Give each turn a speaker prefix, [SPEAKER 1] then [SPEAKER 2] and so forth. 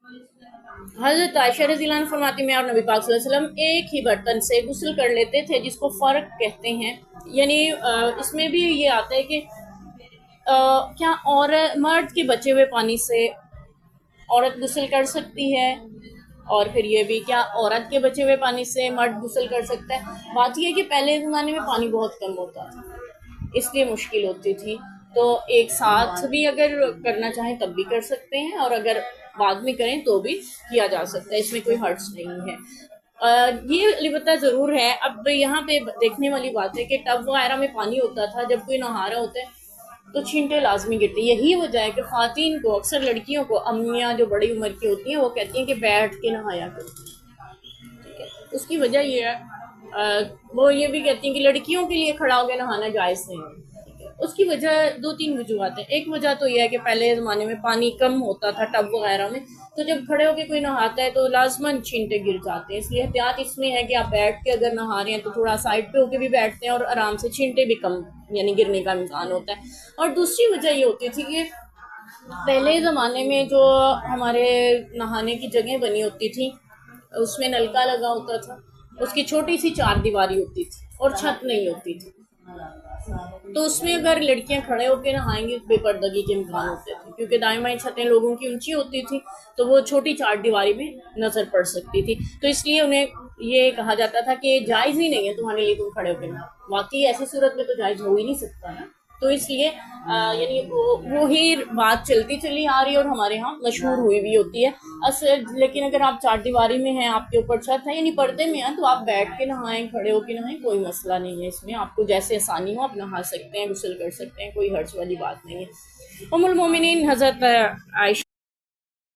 [SPEAKER 1] हज़रत आयशा रज़ी अल्लाह अन्हा फरमाती हैं और नबी पाक सल्लल्लाहु अलैहि वसल्लम एक ही बर्तन से गुस्ल कर लेते थे, जिसको फ़र्क कहते हैं। यानी इसमें भी ये आता है कि क्या औरत मर्द के बचे हुए पानी से औरत गुस्ल कर सकती है, और फिर ये भी क्या औरत के बचे हुए पानी से मर्द गुस्ल कर सकता है। बात ये है कि पहले ज़माने में पानी बहुत कम होता था, इसलिए मुश्किल होती थी। तो एक साथ भी अगर करना चाहें तब भी कर सकते हैं, और अगर बाद में करें तो भी किया जा सकता है, इसमें कोई हर्ज नहीं है। ये अलबत्ता ज़रूर है, अब यहाँ पे देखने वाली बात है कि टब वगैरह में पानी होता था, जब कोई नहा रहा होता है तो छींटे लाजमी गिरती है। यही वजह है कि ख़वातीन को, अक्सर लड़कियों को, अम्मियाँ जो बड़ी उम्र की होती हैं वो कहती हैं कि बैठ के नहाया करो। ठीक है, उसकी वजह ये है, वो ये भी कहती हैं कि लड़कियों के लिए खड़ा होकर नहाना जायज़ नहीं है। उसकी वजह दो तीन वजूहत है। एक वजह तो यह है कि पहले ज़माने में पानी कम होता था टब वगैरह में, तो जब खड़े होकर कोई नहाता है तो लाजमन छींटे गिर जाते हैं। इसलिए एहतियात इसमें है कि आप बैठ के अगर नहा रहे हैं तो थोड़ा साइड पे होके भी बैठते हैं, और आराम से छींटे भी कम यानी गिरने का इम्कान होता है। और दूसरी वजह ये होती थी कि पहले ज़माने में जो हमारे नहाने की जगह बनी होती थी उसमें नलका लगा होता था, उसकी छोटी सी चार दीवारी होती थी और छत नहीं होती थी, तो उसमें अगर लड़कियां खड़े होकर नहाएंगी तो बेपर्दगी के इम्कान होते थे, क्योंकि दाएं बाएं छतें लोगों की ऊंची होती थी, तो वो छोटी चार दीवारी में नजर पड़ सकती थी। तो इसलिए उन्हें ये कहा जाता था कि जायज़ ही नहीं है तुम्हारे लिए तुम खड़े होकर नहाओ। वाकई ऐसी सूरत में तो जायज़ हो ही नहीं सकता ना। तो इसलिए यानी वो ही बात चलती चली आ रही है और हमारे यहाँ मशहूर हुई भी होती है असल। लेकिन अगर आप चार दीवारी में हैं, आपके ऊपर छत है यानी पर्दे में हैं, तो आप बैठ के नहाएं, खड़े होके नहाएं, कोई मसला नहीं है इसमें। आपको जैसे आसानी हो आप नहा सकते हैं, गुस्ल कर सकते हैं, कोई हर्ज वाली बात नहीं है। उम्मुल मोमिनीन हज़रत आयशा